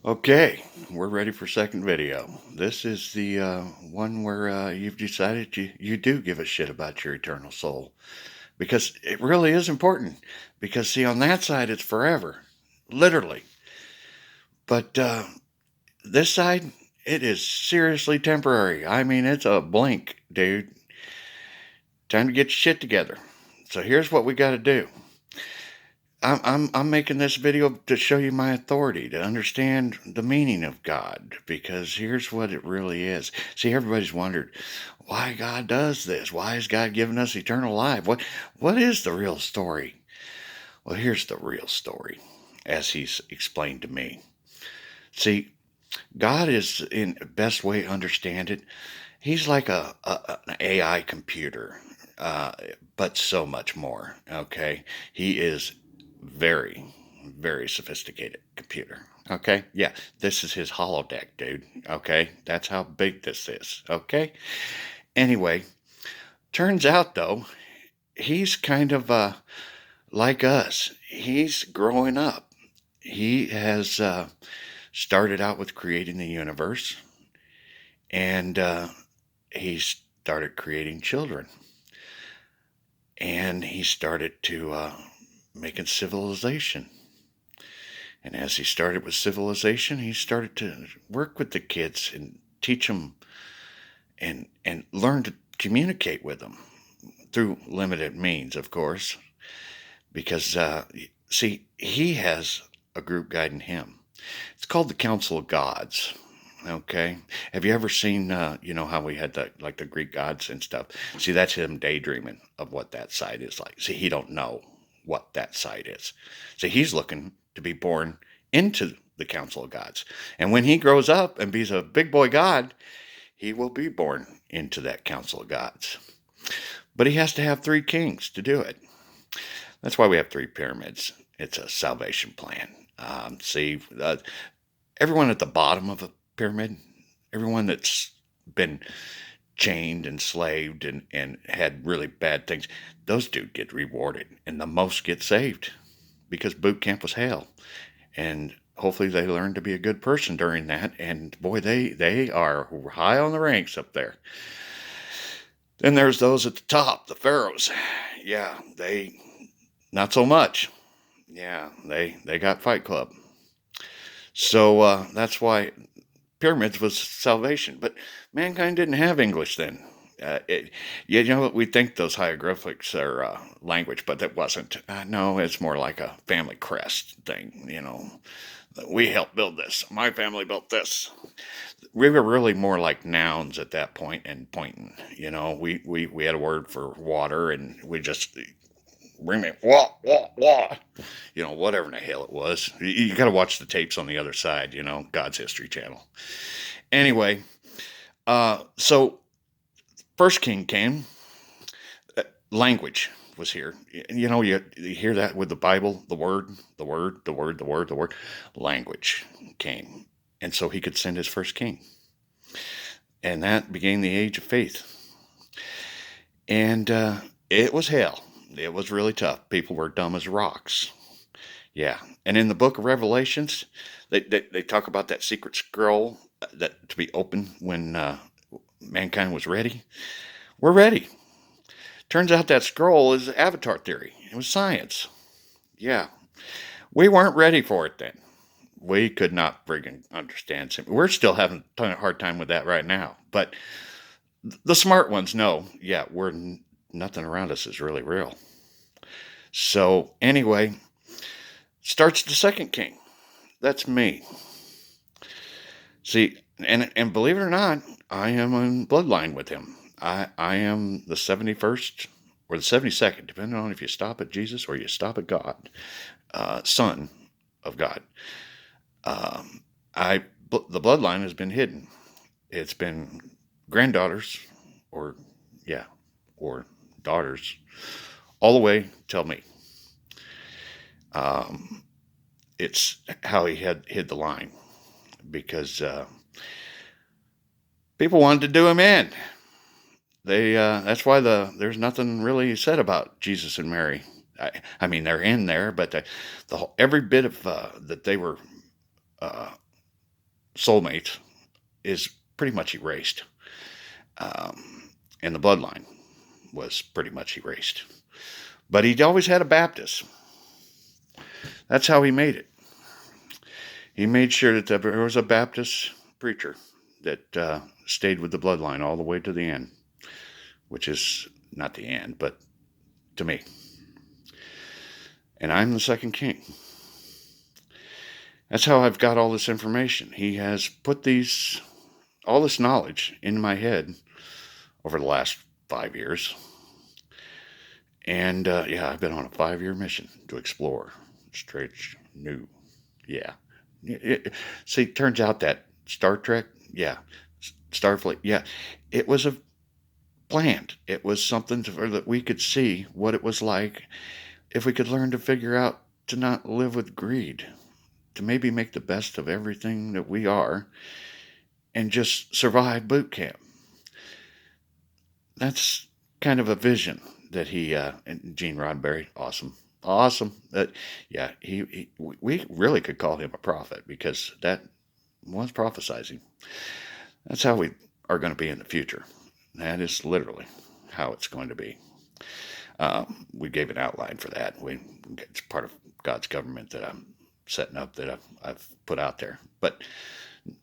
Okay, we're ready for second video. This is the one where you've decided you do give a shit about your eternal soul. Because it really is important. Because, see, on that side, it's forever. Literally. But this side, it is seriously temporary. I mean, it's a blink, dude. Time to get your shit together. So here's what we got to do. I'm making this video to show you my authority, to understand the meaning of God, because here's what it really is. See, everybody's wondered why God does this. Why is God giving us eternal life? What is the real story? Well, here's the real story, as he's explained to me. See, God is, in the best way to understand it, he's like an AI computer, uh, but so much more. Okay, he is very, very sophisticated computer. Okay, yeah, this is his holodeck, dude. Okay, that's how big this is. Okay, anyway, turns out though, he's kind of like us. He's growing up. He has started out with creating the universe, and he started creating children, and he started to making civilization. And as he started with civilization, he started to work with the kids and teach them and learn to communicate with them through limited means, of course, because see, he has a group guiding him. It's called the Council of Gods. Okay, have you ever seen you know how we had the like the Greek gods and stuff? See, that's him daydreaming of what that side is like. See, he don't know what that side is. See, he's looking to be born into the Council of Gods, and when he grows up and be's a big boy god, he will be born into that Council of Gods. But he has to have three kings to do it. That's why we have three pyramids. It's a salvation plan. See, everyone at the bottom of a pyramid, everyone that's been chained, enslaved, and had really bad things, those dudes get rewarded, and the most get saved because boot camp was hell. And hopefully they learn to be a good person during that. And boy, they are high on the ranks up there. Then there's those at the top, the pharaohs. Yeah, they not so much. Yeah, they got Fight Club. So that's why pyramids was salvation. But mankind didn't have English then. You know, we think those hieroglyphics are language, but that wasn't. No, it's more like a family crest thing. You know, we helped build this. My family built this. We were really more like nouns at that point and pointing. You know, we had a word for water, and we just bring me wah wah wah. You know, whatever in the hell it was. You got to watch the tapes on the other side. You know, God's History Channel. Anyway, so first king came. Language was here. You know, you hear that with the Bible, the word, the word, the word, the word, the word. Language came. And so he could send his first king. And that began the age of faith. And it was hell. It was really tough. People were dumb as rocks. Yeah. And in the book of Revelations, they talk about that secret scroll that to be opened when mankind was ready. We're ready. Turns out that scroll is avatar theory. It was science. Yeah. We weren't ready for it then. We could not friggin' understand it. We're still having a hard time with that right now. But the smart ones know, yeah, nothing around us is really real. So anyway, starts the second king. That's me. See, and believe it or not, I am in bloodline with him. I am the 71st or the 72nd, depending on if you stop at Jesus or you stop at God, son of God. The bloodline has been hidden. It's been granddaughters, or yeah, or daughters, all the way till me. It's how he had hid the line because people wanted to do him in. That's why there's nothing really said about Jesus and Mary. I mean, they're in there, but every bit of that they were soulmates is pretty much erased. And the bloodline was pretty much erased. But he always had a Baptist. That's how he made it. He made sure that there was a Baptist preacher that stayed with the bloodline all the way to the end, which is not the end, but to me. And I'm the second king. That's how I've got all this information. He has put all this knowledge in my head over the last 5 years. And yeah, I've been on a 5-year mission to explore strange new. Yeah. See, turns out that Star Trek, yeah, Starfleet, yeah, it was planned. It was something that we could see what it was like if we could learn to figure out to not live with greed, to maybe make the best of everything that we are and just survive boot camp. That's kind of a vision that and Gene Roddenberry, awesome. Yeah, we really could call him a prophet because that was prophesizing. That's how we are going to be in the future. That is literally how it's going to be. We gave an outline for that. It's part of God's government that I'm setting up, that I've put out there. But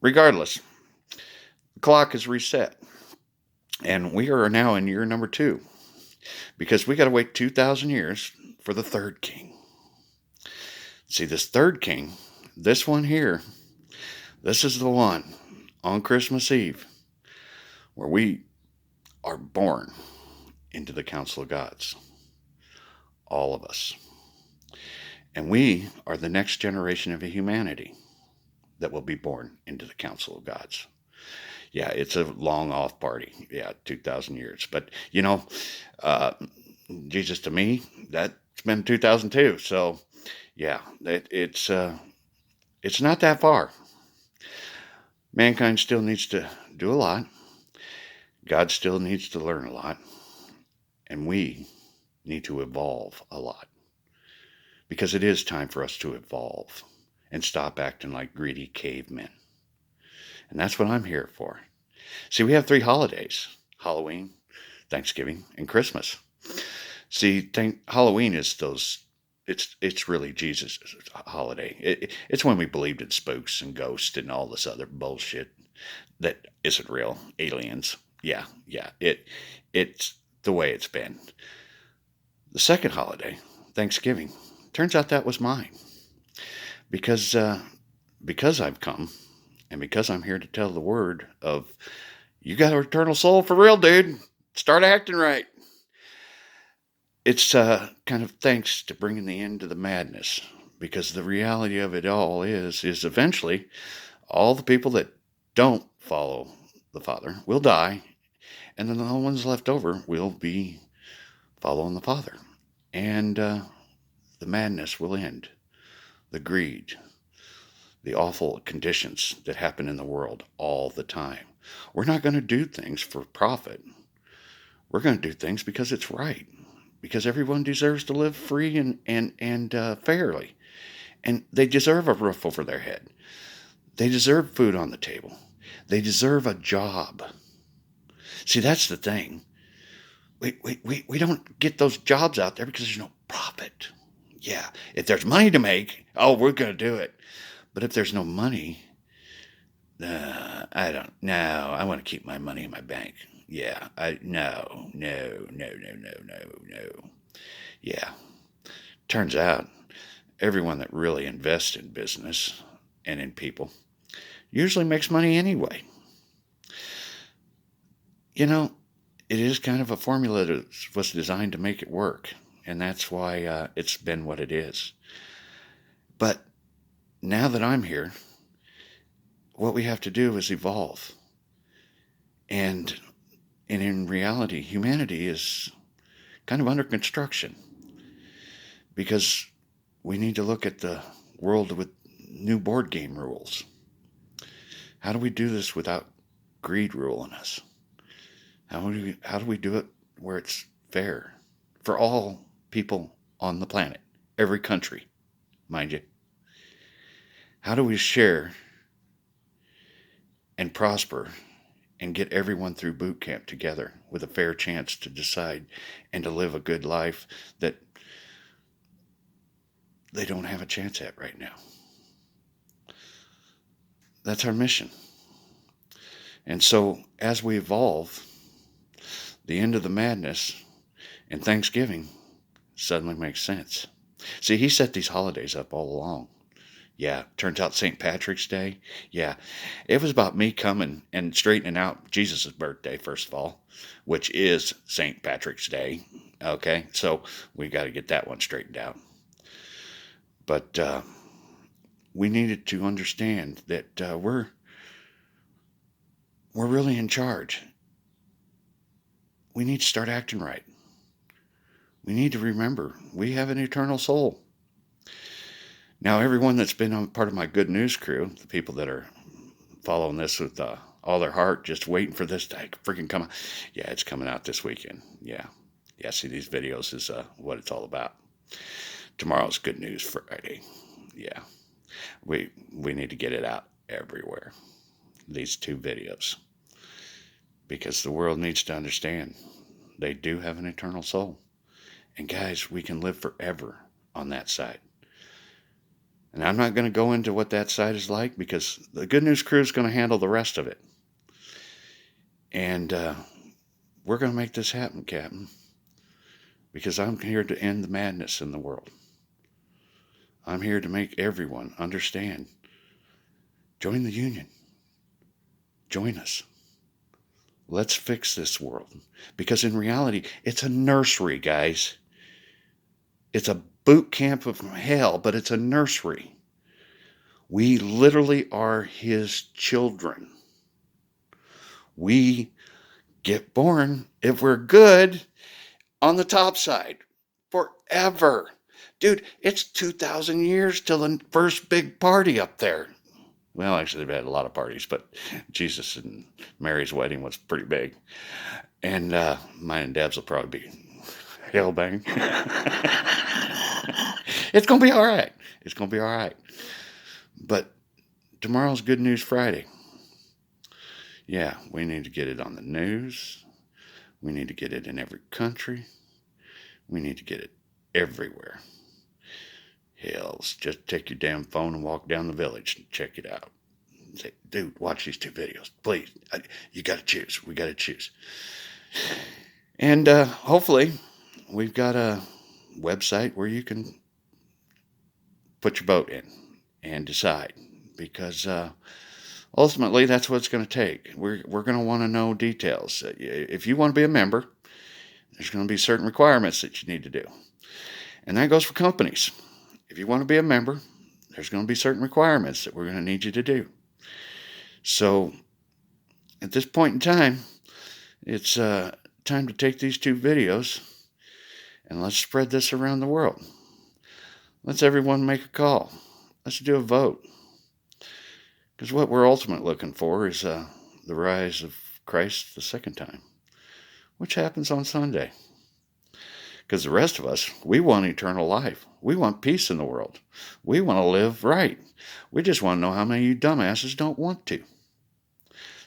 regardless, the clock is reset. And we are now in year number 2 because we got to wait 2,000 years for the third king. See, this third king, this one here, this is the one on Christmas Eve where we are born into the council of gods. All of us. And we are the next generation of humanity that will be born into the council of gods. Yeah, it's a long off party. Yeah, 2,000 years. But, Jesus, to me, that's been 2002. So, yeah, it's not that far. Mankind still needs to do a lot. God still needs to learn a lot. And we need to evolve a lot. Because it is time for us to evolve and stop acting like greedy cavemen. And that's what I'm here for. See, we have 3 holidays: Halloween, Thanksgiving, and Christmas. See, Halloween is it's really Jesus' holiday. It's when we believed in spooks and ghosts and all this other bullshit that isn't real. Aliens. Yeah. It's the way it's been. The second holiday, Thanksgiving, turns out that was mine. Because I've come, and because I'm here to tell the word of, you got an eternal soul for real, dude. Start acting right. It's kind of thanks to bringing the end to the madness. Because the reality of it all is eventually all the people that don't follow the Father will die, and then the ones left over will be following the Father. And the madness will end. The greed, the awful conditions that happen in the world all the time. We're not going to do things for profit. We're going to do things because it's right. Because everyone deserves to live free and fairly. And they deserve a roof over their head. They deserve food on the table. They deserve a job. See, that's the thing. We don't get those jobs out there because there's no profit. Yeah, if there's money to make, we're going to do it. But if there's no money, I don't know. I want to keep my money in my bank. Yeah, no. Yeah, turns out everyone that really invests in business and in people usually makes money anyway. It is kind of a formula that was designed to make it work. And that's why it's been what it is. But now that I'm here, what we have to do is evolve. And in reality, humanity is kind of under construction. Because we need to look at the world with new board game rules. How do we do this without greed ruling us? How do we do it where it's fair for all people on the planet, every country, mind you? How do we share and prosper and get everyone through boot camp together with a fair chance to decide and to live a good life that they don't have a chance at right now. That's our mission. And so as we evolve, the end of the madness and Thanksgiving suddenly makes sense. See, he set these holidays up all along. Yeah, turns out St. Patrick's Day. Yeah, it was about me coming and straightening out Jesus' birthday, first of all, which is St. Patrick's Day. Okay, so we got to get that one straightened out. But we needed to understand that we're really in charge. We need to start acting right. We need to remember we have an eternal soul. Now, everyone that's been on part of my good news crew, the people that are following this with all their heart, just waiting for this to freaking come out. Yeah, it's coming out this weekend. Yeah. See, these videos is what it's all about. Tomorrow's Good News Friday. Yeah. We need to get it out everywhere. These 2 videos. Because the world needs to understand they do have an eternal soul. And guys, we can live forever on that side. And I'm not going to go into what that side is like because the Good News Crew is going to handle the rest of it. And we're going to make this happen, Captain. Because I'm here to end the madness in the world. I'm here to make everyone understand. Join the union. Join us. Let's fix this world. Because in reality, it's a nursery, guys. It's a boot camp of hell, but it's a nursery. We literally are his children. We get born, if we're good, on the top side forever. Dude, it's 2,000 years till the first big party up there. Well, actually, they've had a lot of parties, but Jesus and Mary's wedding was pretty big. And mine and Deb's will probably be hellbang. It's going to be all right. It's going to be all right. But tomorrow's Good News Friday. Yeah, we need to get it on the news. We need to get it in every country. We need to get it everywhere. Hells, just take your damn phone and walk down the village and check it out. Say, dude, watch these 2 videos. Please, you got to choose. We got to choose. And hopefully, we've got a website where you can put your vote in and decide. Because ultimately, that's what it's going to take. We're going to want to know details. If you want to be a member, there's going to be certain requirements that you need to do. And that goes for companies. If you want to be a member, there's going to be certain requirements that we're going to need you to do. So at this point in time, it's time to take these 2 videos and let's spread this around the world. Let's everyone make a call. Let's do a vote. Because what we're ultimately looking for is the rise of Christ the second time, which happens on Sunday. Because the rest of us, we want eternal life. We want peace in the world. We want to live right. We just want to know how many of you dumbasses don't want to.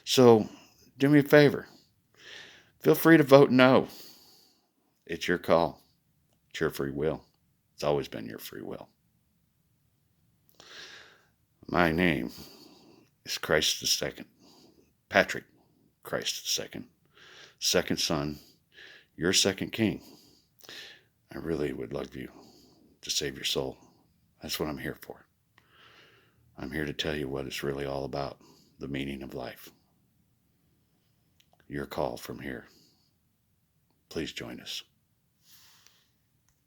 So, do me a favor. Feel free to vote no. It's your call. It's your free will. It's always been your free will. My name is Christ the Second. Patrick Christ the Second. Second son. Your second king. I really would love you to save your soul. That's what I'm here for. I'm here to tell you what it's really all about, the meaning of life. Your call from here. Please join us.